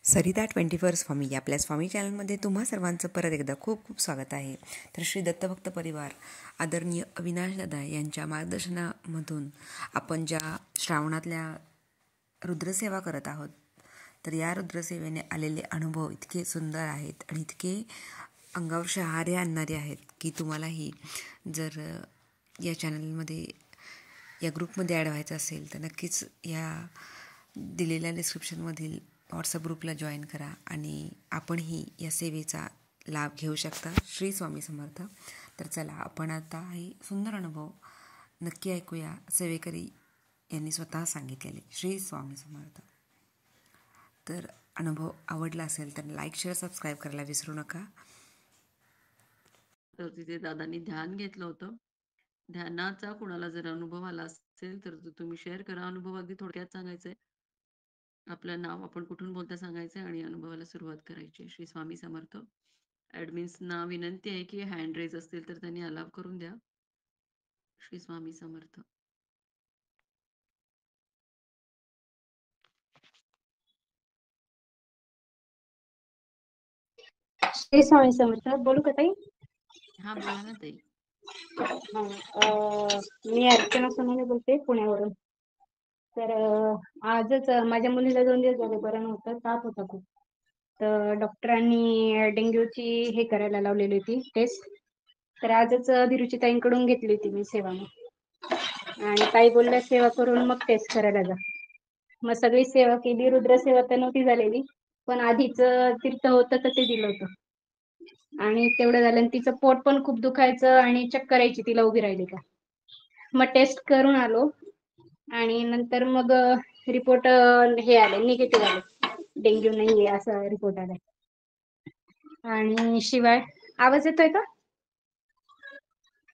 सरिता 24 स्वामी या आपल्या स्वामी चॅनलमध्ये तुम्हा सर्वांचं परत एकदा खूप खूप स्वागत आहे. तर श्री दत्तभक्त परिवार आदरणीय अविनाश दादा यांच्या मार्गदर्शनामधून आपण ज्या श्रावणातल्या रुद्रसेवा करत आहोत, तर या रुद्रसेवेने आलेले अनुभव इतके सुंदर आहेत आणि इतके अंगावर शहारे आणणारे आहेत की तुम्हालाही जर या चॅनलमध्ये या ग्रुपमध्ये ॲड व्हायचं असेल तर नक्कीच या दिलेल्या डिस्क्रिप्शनमधील व्हॉट्सअप ग्रुपला जॉईन करा आणि आपणही या सेवेचा लाभ घेऊ शकता. श्री स्वामी समर्थ. तर चला आपण आता हे सुंदर अनुभव नक्की ऐकूया. सेवेकरी यांनी स्वतः सांगितलेले. श्री स्वामी समर्थ. तर अनुभव आवडला असेल तर लाईक शेअर सबस्क्राईब करायला विसरू नका. तर तिथे दादांनी ध्यान घेतलं होतं. ध्यानाचा कुणाला जर अनुभव आला असेल तर तुम्ही शेअर करा. अनुभव अगदी थोडक्यात सांगायचंय. आपलं नाव, आपण कुठून बोलता सांगायचंय आणि अनुभवाला सुरुवात करायची. श्री स्वामी समर्थ. ॲडमिन्सना विनंती आहे की हँड रेज असतील तर त्यांनी अलाव करून द्या. श्री स्वामी समर्थ. श्री स्वामी समर्थ. बोलू का ताई? हा, बोला ना ताई. मी अर्चना सोनवणे बोलते पुण्यावरून. तर आजच माझ्या मुलीला 2 दिवस झाले बरं नव्हतं, ताप होता खूप. तर डॉक्टरांनी डेंग्यूची हे करायला लावलेली होती टेस्ट. तर आजच भिरुची ताईंकडून घेतली होती मी सेवा मग. आणि ताई बोलल्या सेवा करून मग टेस्ट करायला जा. मग सगळी सेवा केली. रुद्र सेवा तर नव्हती झालेली, पण आधीच तीर्थ होतं तर ते दिलं होतं. आणि तेवढं झालं आणि तिचं पोट पण खूप दुखायचं आणि चक्कर यायची तिला उभी राहिली का. मग टेस्ट करून आलो आणि नंतर मग रिपोर्ट हे आले, निगेटिव्ह आले. डेंग्यू नाहीये असा रिपोर्ट आलाय. आणि शिवाय आवाज येतोय का?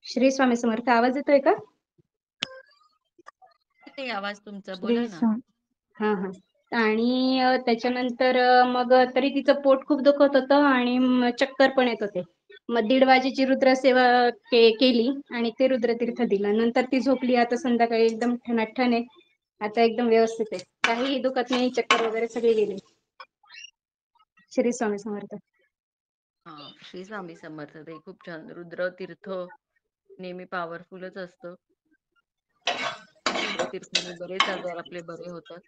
श्री स्वामी समर्थ. आवाज येतोय का? ते आवाज तुमचा, श्री बोला ना. हा हा. आणि त्याच्यानंतर मग तरी तिचं पोट खूप दुखत होतं आणि चक्कर पण येत होते. मग 1:30 वाजेची रुद्र सेवा केली आणि ते रुद्रतीर्थ दिलं. नंतर ती झोपली. आता संध्याकाळी एकदम ठणठण आहे. आता एकदम व्यवस्थित आहे. काहीही दुखत नाही. चक्कर वगैरे सगळी गेली. श्री स्वामी समर्थ. हा, श्री स्वामी समर्थ. ते खूप छान. रुद्र तीर्थ नेहमी पॉवरफुलच असतं. रुद्रतीर्थाने बरेच आजार आपले बरे होतात.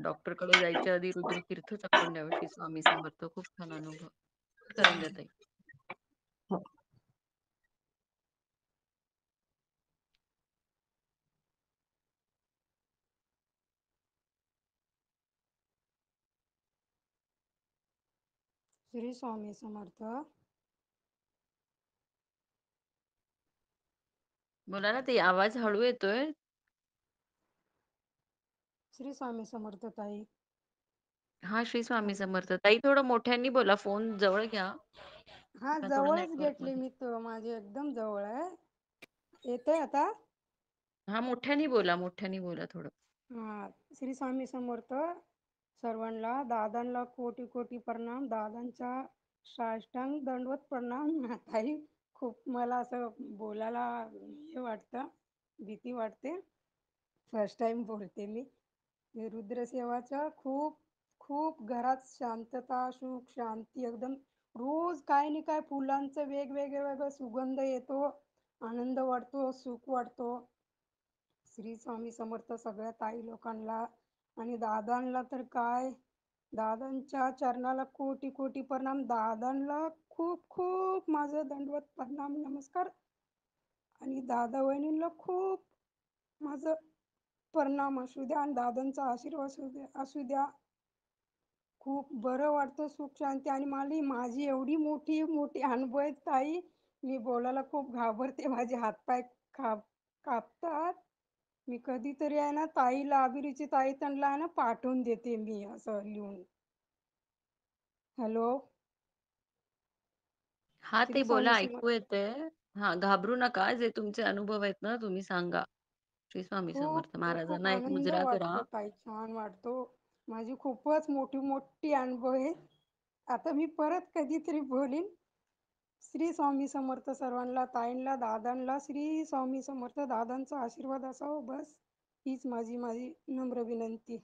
डॉक्टरकडे जायच्या आधी रुद्रतीर्थच आपण द्यावे. श्री स्वामी समर्थ. खूप छान अनुभव. करून द्या ताई. हो. श्री स्वामी समर्थ. बोला ना ताई, आवाज हळू येतोय. श्री स्वामी समर्थ ताई. हा, श्री स्वामी समर्थ. ताई थोडं मोठ्यांनी बोला, फोन जवळ घ्या. हा, का थोडं जवळच नेटवर्क घेतली मध्ये. मी. तो माझे एकदम जवळ आहे. येतोय आता? हा, मोठ्यानी बोला, मोठ्यानी बोला थोडं. हा, श्री स्वामी समर्थ. सर्वांना, दादांना कोटी कोटी प्रणाम. दादांचा साष्टांग दंडवत प्रणाम. ताई, खूप मला असं बोलायला हे वाटतं, भीती वाटते. फर्स्ट टाइम बोलते मी. रुद्रसेवाचा खूप खूप घरात शांतता, सुख, शांती एकदम. रोज काय नाही काय फुलांचं वेगवेगळं सुगंध येतो, आनंद वाटतो, सुख वाटतो. श्री स्वामी समर्थ सगळ्या ताई लोकांना आणि दादांना तर काय, दादांच्या चरणाला कोटी कोटी प्रणाम. दादांना खूप खूप माझं दंडवत प्रणाम, नमस्कार. आणि दादा वहिनींना खूप माझं प्रणाम असू द्या आणि दादांचा आशीर्वाद असू द्या. खूप बरं वाटतं, सुख शांती. आणि मला माझी एवढी मोठी मोठी अनुभव आहेत ताई, मी बोलायला खूप घाबरते. माझे हातपाय कापतात. मी कधीतरी आहे ना ताईला, अभिरुची ताई त्यांना आहे ना पाठवून देते मी असं लिहून. हॅलो. हा ते श्री बोला, स्वामी समर्थ. ऐकू येतंय. हा, घाबरू नका. जे तुमचे अनुभव आहेत ना, तुम्ही सांगा. श्री स्वामी खूप समर्थ. खूप महाराजांना एक आनंद मुजरा करा. वाटतो ताई, छान वाटतो. माझी खूपच मोठी मोठी अनुभव आहे. आता मी परत कधीतरी बोलीन. श्री स्वामी समर्थ सर्वांना, ताईंना, दादांना. श्री स्वामी समर्थ. दादांचा आशीर्वाद असावा, बस हीच माझी माझी नम्र विनंती.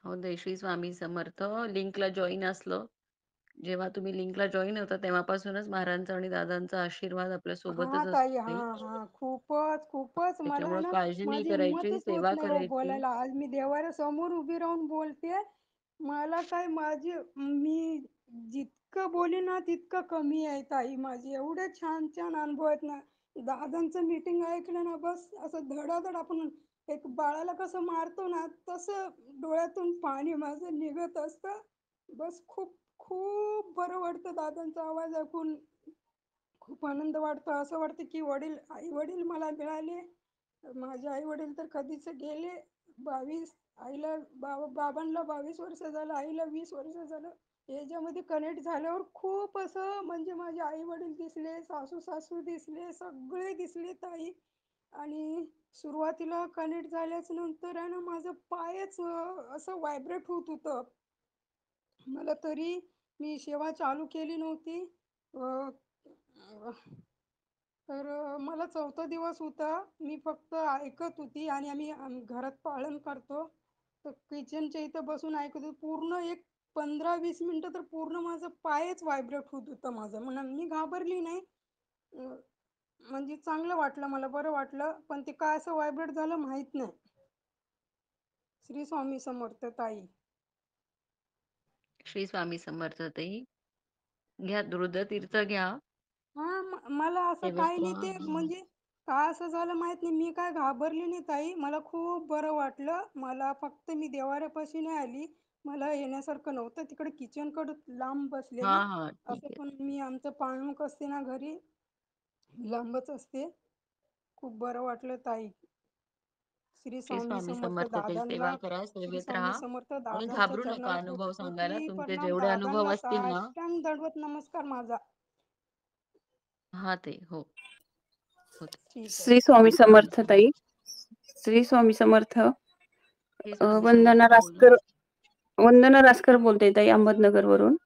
हो दे. श्री स्वामी समर्थ. लिंकला जॉईन असलं, जेव्हा तुम्ही लिंकला जॉईन होता तेव्हापासूनच महाराजांचा आणि दादांचा आशीर्वाद आपल्या हां सोबतच ताई. असतो ताई. खूपच मला आहे त्याच्यामुळे ना, काळजी नाही माझी करायची, हिंमतच होत सेवा नाही हो करायची. बोलायला. आज मी देवाऱ्यासमोर उभी राहून बोलतेय. मला काय मी जितकं बोलेन ना तितकं कमी आहे ताई. माझे एवढे छान अनुभव आहेत ना. दादांचं मीटिंग ऐकलं ना, बस असं धडाधड आपण एक बाळाला कसं मारतो ना, तसं डोळ्यातून पाणी माझं निघत असतं. बस खूप खूप बरं वाटतं दादांचा आवाज ऐकून. खूप आनंद वाटतो. असं वाटतं की आई-वडील मला मिळाले. माझे आई-वडील तर कधीच गेले. 22 आईला बाबांना 22 वर्ष झालं, आईला 20 वर्ष झालं. याच्यामध्ये कनेक्ट झाल्यावर खूप असं म्हणजे माझे आई-वडील दिसले, सासू-सासू दिसले, सगळे दिसले ताई. आणि सुरुवातीला कनेक्ट झाल्याच नंतर आहे ना, माझं पायच असं व्हायब्रेट होत होतं. मला तरी मी सेवा चालू केली नव्हती. अ, अ, मला 4था दिवस होता. मी फक्त ऐकत होती आणि आम्ही घरात पाळण करतो. तर किचनच्या इथं बसून ऐकत होती. पूर्ण एक 15-20 मिनिटं तर पूर्ण माझं पायच व्हायब्रेट होत होतं माझं. म्हणून मी घाबरली नाही. अ, म्हणजे चांगलं वाटलं मला, बरं वाटलं. पण ते काय असं व्हायब्रेट झालं माहीत नाही. श्री स्वामी समर्थ ताई. श्री स्वामी समर्थ ताई. घ्या रुद्रतीर्थ घ्या. मला असं सेवेत काही नाही राहा. ते म्हणजे का असं झालं माहित नाही. मी काय घाबरली नाही ताई. मला खूप बरं वाटलं. मला फक्त मी देवाऱ्यापाशी नाही आली. मला येण्यासारखं नव्हतं. तिकडे किचनकडं लांब बसले हा ना. हा ठीक असं आहे. पण मी आमचं पाळणूक असते ना घरी, लांबच असते. खूप बरं वाटलं ताई. श्री श्री स्वामी स्वामी समर्थ समर्थ ताई. दादांना, सेवा करा, श्री सेवेत स्वामी राहा समर्थ आणि दादांच्या घाबरू नका चरणाला अनुभव कोटी सांगायला. कोटी तुमचे प्रणाम. जेवढे अनुभव दादांना असतील ना. साष्टांग दंडवत नमस्कार माझा. हा ते हो होते. ठीक आहे. श्री स्वामी श्री स्वामी समर्थ समर्थ. ताई. श्री स्वामी समर्थ. श्री स्वामी वंदना समर्थ बोला. रासकर. वंदना रासकर बोलते ताई, अहमदनगरवरून.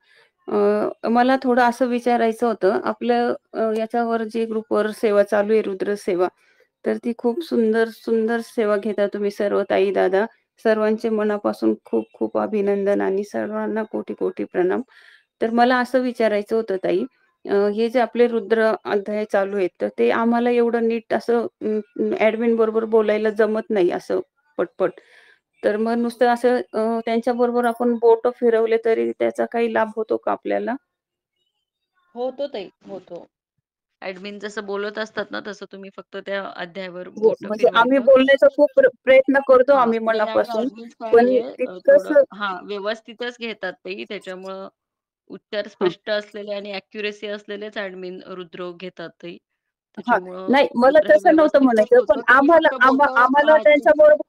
मला थोडं असं विचारायचं होतं. आपलं याच्यावर जे ग्रुपवर सेवा चालू आहे, रुद्र सेवा, तर ती खूप सुंदर सुंदर सेवा घेता तुम्ही सर्व ताई दादा. सर्वांचे मनापासून खूप खूप अभिनंदन आणि सर्वांना कोटी कोटी प्रणाम. तर मला असं विचारायचं होतं ताई, हे जे आपले रुद्र अध्याय चालू आहेत, तर ते आम्हाला एवढं नीट असं ऍडमिन बरोबर बोलायला जमत नाही असं पटपट. तर मग नुसतं असं त्यांच्याबरोबर आपण बोट फिरवले तरी त्याचा काही लाभ होतो का आपल्याला? होतो ताई होतो. ऍडमिन जसं बोलत असतात ना, तसं तुम्ही फक्त त्या अध्यायावर हो, बोट म्हणजे आम्ही फिरवायचं. बोलण्याचा खूप प्रयत्न करतो हा आम्ही नाही आणि मनापासून, ऍडमिन्स काय पण नाहीये तितकंच. थोडं व्यवस्थितच घेतात ते. त्याच्यामुळं उच्चार हा स्पष्ट असलेले आणि ॲक्युरसी असलेलेच ॲडमिन रुद्र घेतात ते. हा त्याच्यामुळं नाही, मला रुद्र तसं नव्हतं व्यवस्थितच म्हणायचं, पण होतं. तुम्ही फक्त बोटं आम्हाला त्यांच्याबरोबर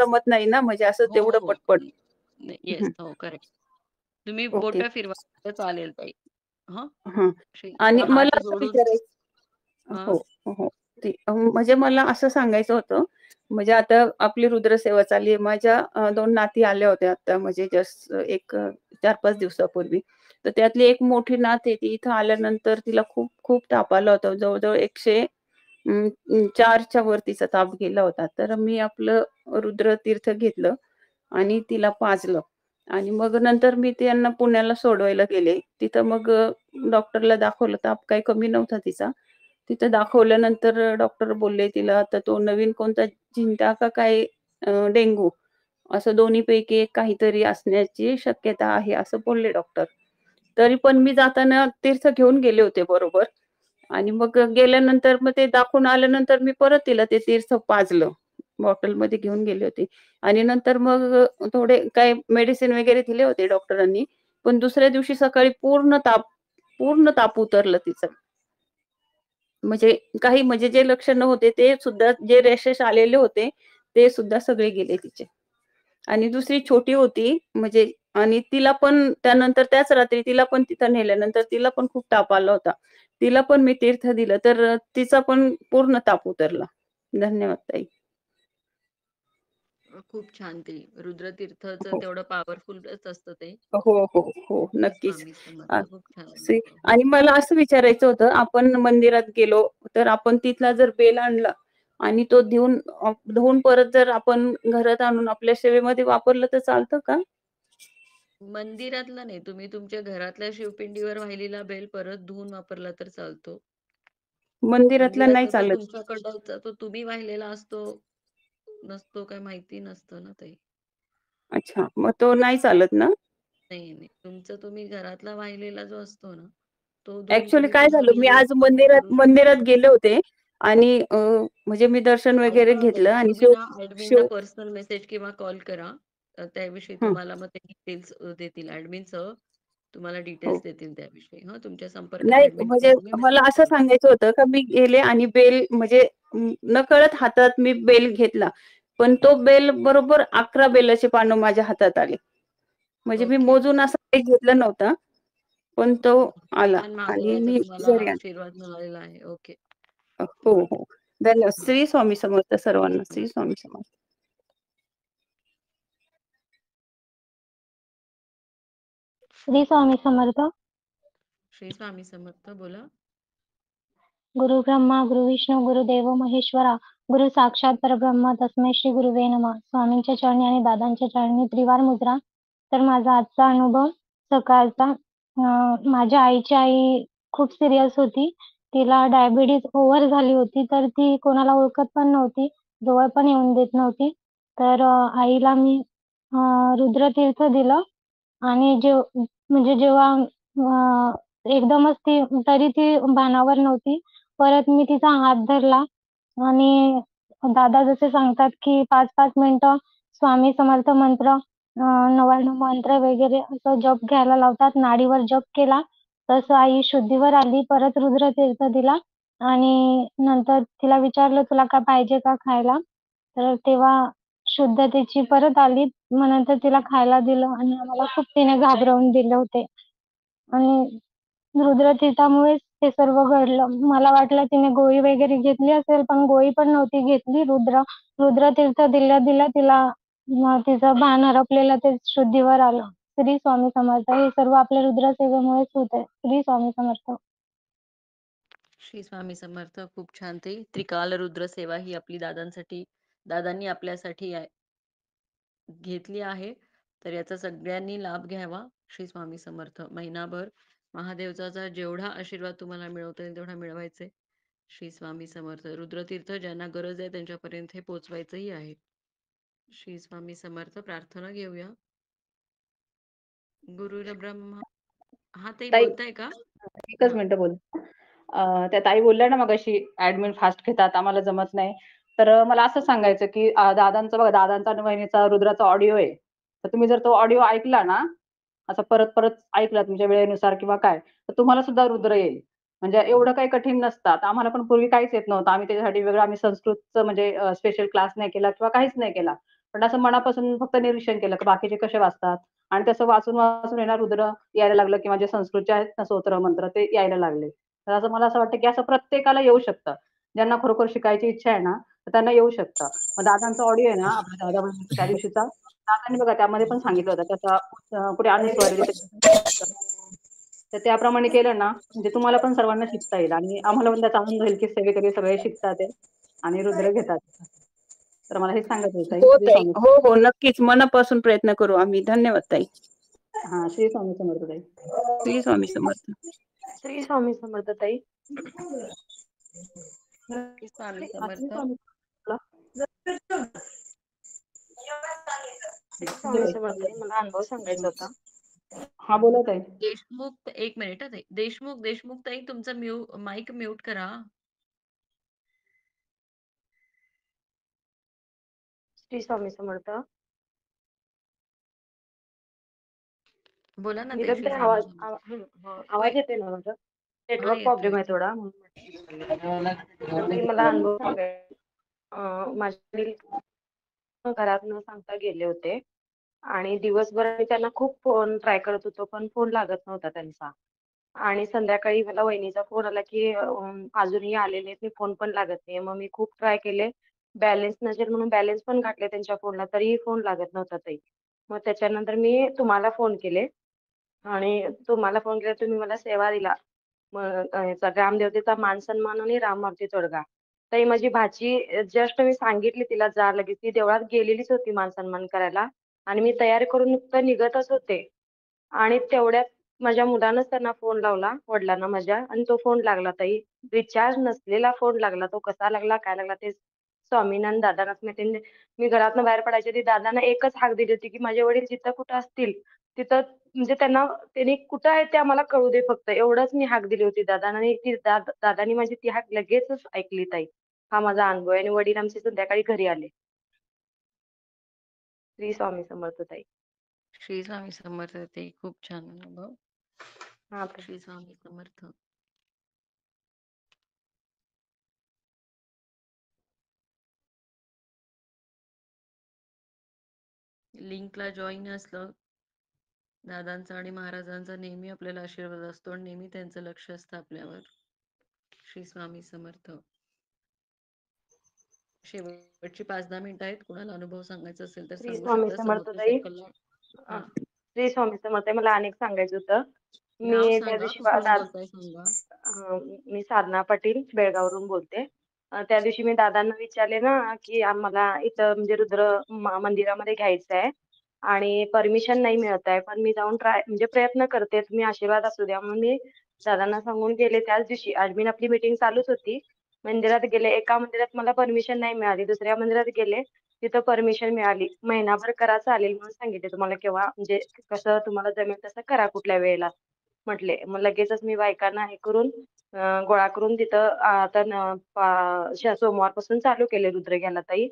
जमत नाही ना, म्हणजे असं हो, तेवढं हो. पटपट. येस. हो, करेक्ट. तुम्ही ओके. बोटं फिरवा तर चालेल ताई. हं. हा. आणि असा मला हात असं जोडून विचारायचं. हं. हो, हो. म्हणजे मला असं सांगायचं होतं, म्हणजे आता आपली रुद्रसेवा चालली आहे. माझ्या 2 नाती आल्या होत्या आता, म्हणजे जस्ट एक 4-5 दिवसापूर्वी. तर त्यातली एक मोठी नात आहे, ती इथं आल्यानंतर तिला खूप खूप ताप आला होता. जवळ-जवळ 104च्या वर तिचा ताप गेला होता. तर मी आपलं रुद्रतीर्थ घेतलं आणि तिला पाजलं. आणि मग नंतर मी त्यांना पुण्याला सोडवायला गेले. तिथं मग डॉक्टरला दाखवलं. ताप काही कमी नव्हता तिचा. तिथं दाखवल्यानंतर डॉक्टर बोलले तिला आता तो नवीन कोणता झिंटा का काय डेंगू असं दोन्हीपैकी एक काहीतरी असण्याची शक्यता आहे असं बोलले डॉक्टर. तरी पण मी जाताना तीर्थ घेऊन गेले होते बरोबर. आणि मग गेल्यानंतर मग ते दाखवून आल्यानंतर मी परत तिला ते तीर्थ पाजलं. बॉटलमध्ये घेऊन गेले होते. आणि नंतर मग थोडे काही मेडिसिन वगैरे दिले होते डॉक्टरांनी. पण दुसऱ्या दिवशी सकाळी पूर्ण ताप उतरलं तिचं. म्हणजे काही म्हणजे जे लक्षण होते ते सुद्धा, जे रॅशेस आलेले होते ते सुद्धा सगळे गेले तिचे. आणि दुसरी छोटी होती म्हणजे, आणि तिला पण त्यानंतर त्याच रात्री तिला पण तिथं नेल्यानंतर तिला पण खूप ताप आला होता. तिला पण मी तीर्थ दिलं तर तिचा पण पूर्ण ताप उतरला. धन्यवाद ताई. खूप छान ते रुद्रतीर्थचं हो, तेवढं पॉवरफुलच असतं ते. हो, हो, हो. श्री नक्कीच. स्वामी अ, समर्थ. खूप छान अनुभव. हो. आणि मला असं विचारायचं होतं, आपण मंदिरात गेलो तर आपण तिथला जर बेल आणला आणि तो धुवून परत जर आपण घरात आणून आपल्या सेवेमध्ये वापरलं तर चालतं का? मंदिरातला नाही, तुम्ही तुमच्या घरातल्या शिवपिंडीवर वाहिलेला बेल परत धुवून वापरला तर चालतो. मंदिरातला नाही मंदिरातला तो चालत. तुमच्याकडचा तो तुम्ही वाहिलेला असतो नसतो काय माहिती नसतं ना ताई. अच्छा, मग तो नाही चालत ना? नाही, नाही. तुमचा तुम्ही घरातला वाहिलेला जो असतो ना, तो धुवून ऍक्च्युअली तुम्ही काय पुन्हा झालं, मी यूज आज मंदिरात करू मंदिरात शकता. गेले होते आणि म्हणजे मी दर्शन वगैरे ऐका ना ताई, घेतलं आणि तुम्ही ना ॲडमिनला शिव पर्सनल मेसेज किंवा कॉल करा. त्याविषयी हं, तुम्हाला मग ते डिटेल्स देतील. ॲडमिनसह तुम्हाला हो. डिटेल्स देतील त्याविषयी. हं, तुमच्या संपर्कात नाही ॲडमिनकडून म्हणजे तुम्ही मला मेसेज असं करा. सांगायचं होतं का मी गेले आणि बेल म्हणजे नकळत हातात मी बेल घेतला. पण तो बेल बरोबर 11 बेलाचे पानं माझ्या हातात आले. म्हणजे मी ओके. मोजून असं काही घेतलं नव्हतं. पण तो आला छान आणि मागोव्याचा मी तुम्हाला घरी आणला. आशीर्वाद मिळालेला आहे. ओके. हो, हो. धन्यवाद. हं, श्री स्वामी समर्थ सर्वांना. हं. श्री स्वामी समर्थ. श्री स्वामी समर्थ. श्री स्वामी समर्थ. बोला. गुरु ब्रह्मा गुरु विष्णू गुरुदेव महेश्वरा गुरु साक्षात परब्रह्म तस्मै श्री गुरुवे नमः. स्वामींच्या चरणी आणि दादांच्या चरणी त्रिवार मुद्रा. तर माझा आजचा अनुभव सकाळचा, माझ्या आईची आई खूप सिरियस होती. तिला डायबिटीज ओव्हर झाली होती, तर ती कोणाला ओळखत पण नव्हती, जवळ पण येऊन देत नव्हती. तर आईला मी रुद्रतीर्थ दिलं आणि म्हणजे जेव्हा एकदमच तरी ती भानावर नव्हती. परत मी तिचा हात धरला आणि दादा जसे सांगतात, की 5-5 मिनिटं स्वामी समर्थ मंत्र, 99 मंत्र वगैरे असं जप घ्यायला लावतात. नाडीवर जप केला, तसं आई शुद्धीवर आली. परत रुद्रतीर्थ दिला आणि नंतर तिला विचारलं, "तुला काय पाहिजे का खायला?" तर तेव्हा शुद्धतेची परत आली. मग नंतर तिला खायला दिलं आणि आम्हाला खूप तिने घाबरवून दिले होते आणि रुद्रतीर्थामुळेच ते सर्व घडलं. मला वाटलं तिने गोळी वगैरे घेतली असेल, पण गोळी पण नव्हती घेतली. रुद्रतीर्थ दिल्या-दिल्या तिला तिचं भान हरपलेलं ते शुद्धीवर आलं. श्री स्वामी समर्थ. हे सर्व आपल्या रुद्रसेवेमुळेच होतंय. श्री स्वामी समर्थ. श्री स्वामी समर्थ. खूप छान ताई. त्रिकाल रुद्र सेवा ही आपली दादांनी आपल्यासाठी घेतली आहे. तर याचा सगळ्यांनी लाभ घ्यावा. श्री स्वामी समर्थ. महिनाभर महादेवाचा जेवढा आशीर्वाद तुम्हाला मिळवता येईल तेवढा मिळवायचे. श्री स्वामी समर्थ. रुद्रतीर्थ ज्यांना गरज आहे त्यांच्यापर्यंत हे पोहोचवायचंही आहे. श्री स्वामी समर्थ. प्रार्थना घेऊया. गुरुर ब्रह्मा. हा ताई ताई बोलताय का? एकच हा. मिनिटं बोल. त्या ताई बोलल्या ना मगाशी ॲडमिन फास्ट घेतात, आम्हाला जमत नाही. तर मला असं सांगायचं, की दादांचा बघा दादांचा आणि वहिनीचा रुद्राचा ऑडिओ आहे. तर तुम्ही जर तो ऑडिओ ऐकला ना, असं परत-परत ऐकला तुमच्या वेळेनुसार किंवा काय, तर तुम्हाला सुद्धा रुद्र येईल. म्हणजे एवढं काही कठीण नसतं. आता आम्हाला पण पूर्वी काहीच येत नव्हतं. आम्ही त्याच्यासाठी वेगळं आम्ही संस्कृतचं म्हणजे स्पेशल क्लास नाही केला किंवा काहीच नाही केला. पण असं मनापासून फक्त निरीक्षण केलं, की बाकीचे कसे वाचतात आणि तसं वाचून-वाचून आहे ना रुद्र यायला लागलं किंवा जे संस्कृतचे आहेत ना स्तोत्र मंत्र ते यायला लागले. तर असं मला असं वाटतं, की असं प्रत्येकाला येऊ शकतं. ज्यांना खरोखर शिकायची इच्छा आहे ना, तर त्यांना येऊ शकतं. मग दादांचा ऑडिओ आहे ना, आपल्या दादा त्या दिवशीचा, दादांनी बघा त्यामध्ये पण सांगितलं होतं त्याचा कुठे अनुस्वार आहे तर त्याप्रमाणे केलं ना, म्हणजे तुम्हाला पण सर्वांना शिकता येईल आणि आम्हाला पण त्याचा आनंद होईल, की सेवेकरी सगळे शिकतात आहे आणि रुद्र घेतात. तर मला हेच सांगायचं होतं ताई. हो श्री ताई. स्वामी हो, हो. नक्कीच मनापासून प्रयत्न करू आम्ही. धन्यवाद ताई. हां, श्री स्वामी समर्थ ताई. श्री स्वामी समर्थ. श्री स्वामी समर्थ ताई. श्री स्वामी श्री समर्थ. स्वामी श्री स्वामी समर्थ ताई. मला अनुभव सांगायचा होता. हां, बोला ताई. देशमुख एक मिनिट ताई. देशमुख ताई तुमचा माईक म्यूट करा. श्री स्वामी समर्थ. बोला ना ताई. नीलम श्री ताई स्वामी समर्थ. होय. आवाज येते ना माझा? हा नेटवर्क येतो प्रॉब्लेम आहे येतो. थोडा तर ताई मला अनुभव सांगायचा. माझे वडील घरात न सांगता गेले होते आणि दिवसभर मी त्यांना खूप फोन ट्राय करत होतो, पण फोन लागत नव्हता त्यांचा. आणि संध्याकाळी मला वहिनीचा फोन आला, की अजूनही आलेले नाहीत. मी फोन पण लागत नाहीये. मग मी खूप ट्राय केले. बॅलन्स नसेल म्हणून बॅलन्स पण घातले त्यांच्या फोनला, तरीही फोन लागत नव्हता ताई. मग त्याच्यानंतर मी तुम्हाला फोन केले आणि तुम्हाला फोन केला तुम्ही मला सेवा दिला. मग याचा ग्रामदेवतेचा मान सन्मान आणि राममार्ती तोडगा. ताई माझी भाची जस्ट मी सांगितली तिला जा लगेच, ती देवळात गेलेलीच होती मान सन्मान करायला आणि मी तयारी करून नुकतं निघतच होते आणि तेवढ्यात माझ्या मुलानंच त्यांना फोन लावला, वडिलांना माझ्या, आणि तो फोन लागला ताई. रिचार्ज नसलेला फोन लागला. तो कसा लागला, काय लागला ते स्वामींना आणि दादांनाच माहिती. मी घरातनं बाहेर पडायच्या आधी दादांना एकच हाक दिली होती, की माझे वडील जिथं कुठं असतील तिथं म्हणजे त्यांनी कुठं आहे ते आम्हाला कळू दे फक्त, एवढंच मी हाक दिली होती दादांना आणि दादांनी माझी ती हाक लगेचच ऐकली ताई. हा माझा अनुभव आहे आणि वडील आमचे संध्याकाळी घरी आले. श्री स्वामी समर्थ ताई. श्री स्वामी समर्थ. ते खूप छान अनुभव. हा ताई. श्री स्वामी समर्थ. लिंकला जॉईन असलं दादांचा आणि महाराजांचा नेहमी आपल्याला आशीर्वाद असतो आणि नेहमी त्यांचं लक्ष असतं आपल्यावर. श्री स्वामी समर्थ. शेवटची 5-10 मिनिटं आहेत. कोणाला अनुभव सांगायचा असेल तर श्री सांगू स्वामी शकता. समर्थ समोरच्या ताई. सर्कलला. हा, श्री स्वामी समर्थ. मला अनेक सांगायचं होतं. नाव मी त्या सांगा, दिवशी कुठून बोलताय सांगा. मी साधना पाटील बेळगाववरून बोलते. त्या दिवशी मी दादांना विचारले ना, की आम्हाला इथं म्हणजे रुद्र मंदिरामध्ये घ्यायचं आहे आणि परमिशन नाही मिळत आहे, पण मी जाऊन म्हणजे प्रयत्न करते, तुम्ही आशीर्वाद असू द्या म्हणून मी दादांना सांगून गेले. त्याच दिवशी ऍडमिन आपली मीटिंग चालूच होती. मंदिरात गेले. एका मंदिरात मला परमिशन नाही मिळाली, दुसऱ्या मंदिरात गेले, तिथं परमिशन मिळाली. महिनाभर करा चालेल म्हणून सांगितले, तुम्हाला केव्हा म्हणजे कसं तुम्हाला जमेल तसं करा कुठल्या वेळेला म्हटले. मग लगेचच मी बायकांना हे करून गोळा करून तिथं आता सोमवारपासून चालू केले रुद्र घ्यायला ताई.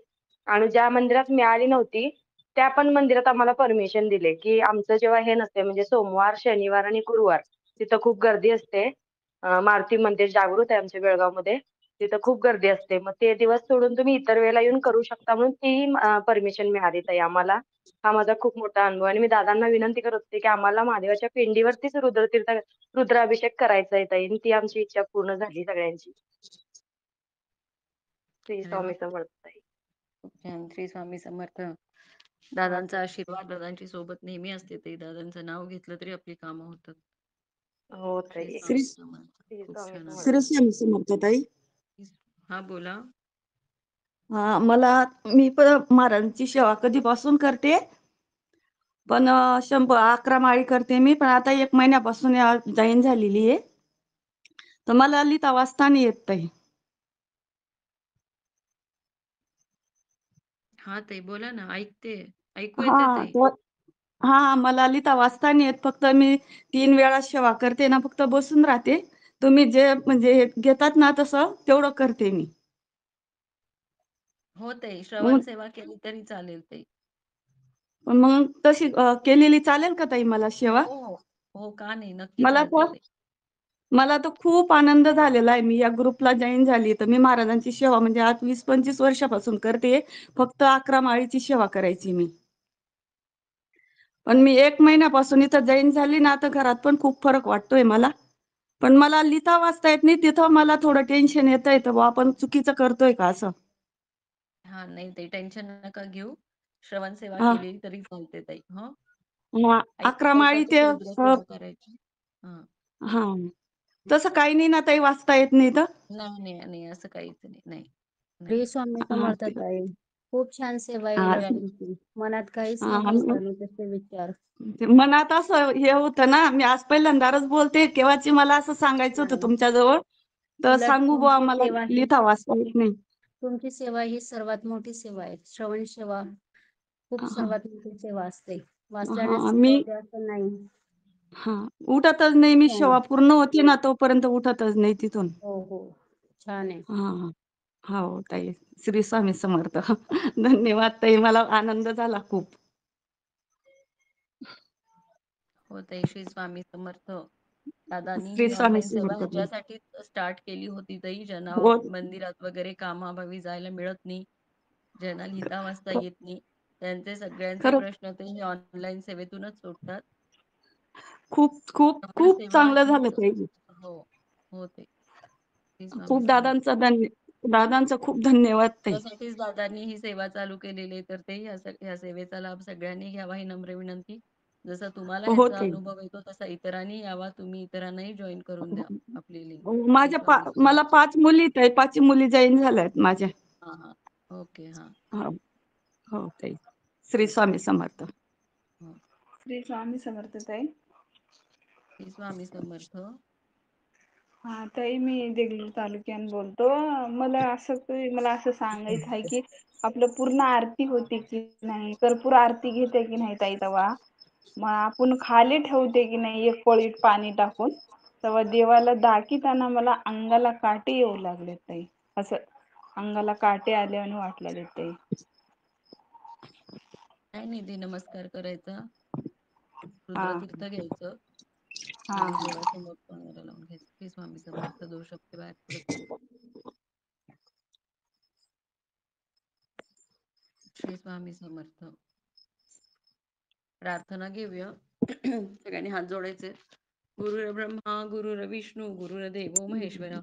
आणि ज्या मंदिरात मिळाली नव्हती त्या पण मंदिरात आम्हाला परमिशन दिले, की आमचं जेव्हा हे नसते म्हणजे सोमवार, शनिवार आणि गुरुवार तिथं खूप गर्दी असते. मारुती मंदिर जागृत आहे आमच्या बेळगावमध्ये, तिथं खूप गर्दी असते. मग ते दिवस सोडून तुम्ही इतर वेळेला येऊन करू शकता म्हणून ती परमिशन मिळाली ताई आम्हाला. हा माझा खूप मोठा अनुभव आणि मी दादांना विनंती करत होते, की आम्हाला महादेवाच्या पिंडीवरतीच रुद्राभिषेक करायचा आहे ताई, आणि ती आमची इच्छा पूर्ण झाली सगळ्यांची. श्री अरे वा, स्वामी समर्थ ताई. खूप छान. श्री स्वामी समर्थ. हा दादांचा ताई. आशीर्वाद दादांची सोबत नेहमी असते. ते दादांचं नाव घेतलं तरी आपली कामं होतात. हो श्री ताई. श्री स्वामी समर्थ. श्री खूप स्वामी छान समर्थ. श्री अनुभव. स्वामी समर्थ ताई. हा, बोला. मी पण महाराजांची सेवा कधीपासून करते, पण 11 माळी करते मी, पण आता 1 महिन्यापासून जॉईन झालेली आहे. तर मला लिहिता वाचता नाही येत ताई. हा ताई, बोला ना. ऐकते. ऐकू येते हा ताई. मला लिहिता वाचता नाही येत. फक्त मी 3 वेळा सेवा करते ना, फक्त बसून राहते. तुम्ही जे म्हणजे घेतात ना तसं तेवढं करते मी. हो ताई, श्रवण मग सेवा केली तरी चालेल ताई. मग तशी केलेली चालेल का ताई मला सेवा? हो, हो. हो, का नाही? नक्की मला चालते तर ताई. मला तर खूप आनंद झालेला आहे. मी या ग्रुपला जॉईन झाली तर मी महाराजांची सेवा म्हणजे आज 20-25 वर्षापासून करते. फक्त 11 माळीची सेवा करायची मी. पण मी 1 महिन्यापासून इथं जॉईन झाली ना, तर घरात पण खूप फरक वाटतोय मला. पण मला लिहिता वाचता येत नाही, तिथं मला थोडं टेन्शन येतंय, तर बुवा आपण चुकीचं करतोय का असं. हा, नाही ताई, टेन्शन नका घेऊ. श्रवण सेवा हा केली तरी चालते ताई. हो, 11 ऐकत माळी ऐकतच रुद्र सेवा करायची. हा, हा तसं काही नाही ना ताई, वाचता येत नाही तर. नाही नाही नाही, असं काहीच नाही. नाही नाही. श्री स्वामी हा समर्थ ताई. खूप छान सेवा हा आहे तुमची. मनात काहीच नको हा चालू तसे विचार. मनात असं हे होतं ना, मी आज पहिल्यांदाच बोलते, केव्हाची मला असं सांगायचं होतं नाही. तुमच्याजवळ, तर उलट सांगू बुवा तुमची मला सेवा ही लिहिता वाचता येत नाही. तुमची सेवा ही सर्वात मोठी सेवा आहे. श्रवण सेवा खूप हा सर्वात मोठी सेवा असते. वाचल्यानेच हा सेवा मी होते असं नाही. हा उठतच नाही मी, छान. सेवा पूर्ण होती ना तोपर्यंत उठतच नाही तिथून. हो हो, छान आहे. हो ताई. श्री स्वामी समर्थ. धन्यवाद ताई, मला आनंद झाला खूप. हो ताई, श्री स्वामी समर्थ. दादांनी श्री ही स्वामी ऑनलाईन सेवा समर्थ ताई. ह्याच्यासाठी स्टार्ट केली होती ताई, ज्यांना हो मंदिरात वगैरे कामाभावी जायला मिळत नाही, ज्यांना लिहिता वाचता येत नाही, त्यांचे सगळ्यांचे खरंच प्रश्न ते ही ऑनलाईन सेवेतूनच सुटतात. खूप खूप श्रवण खूप सेवा चांगलं ही झालं ताई. हो, हो ताई. श्री स्वामी खूप समर्थ. दादांचा खूप धन्यवाद ताई. त्यासाठीच दादांनी ही सेवा चालू केलेली आहे, तर ते ह्या सेवेचा लाभ सगळ्यांनी घ्यावा ही नम्र विनंती. जसा तुम्हाला हो ह्याचा ते अनुभव येतो तसा इतरांनी यावा. तुम्ही इतरांनाही जॉईन करून द्या आपली लिंक. श्री माझ्या स्वामी मला समर्थ. 5 मुली आहेत, 5 मुली जॉईन झाल्यात माझ्या. हां, हां. ओके. हां. हो, हो ताई. श्री स्वामी समर्थ. हो. श्री स्वामी समर्थ ताई. श्री स्वामी समर्थ. हा ताई, मी देगलूर तालुक्यात बोलतो. मला असं सांगायचं आहे की आपलं पूर्ण आरती होते की नाही, कर्पूर आरती घेते की नाही ताई, तेव्हा मग आपण खाली ठेवते की नाही एक पळीत पाणी टाकून, तेव्हा देवाला दाखवताना मला अंगाला काटे येऊ लागले ताई. असं अंगाला काटे आले आणि वाटलं ताई. काय नाही, ते नमस्कार करायचा, हा रुद्रतीर्थ घ्यायचं हा आणि हा. देवासमोर तोंडाला लावून घ्यायचं. श्री स्वामी समर्थ 2 शब्द बाहेर पडत. श्री स्वामी समर्थ. प्रार्थना घेऊया. सगळ्यांनी हात जोडायचे. गुरुर्ब्रह्मा गुरुर्विष्णू गुरुर्देवो महेश्वरा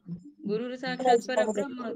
गुरुर साक्षात परब्रह्म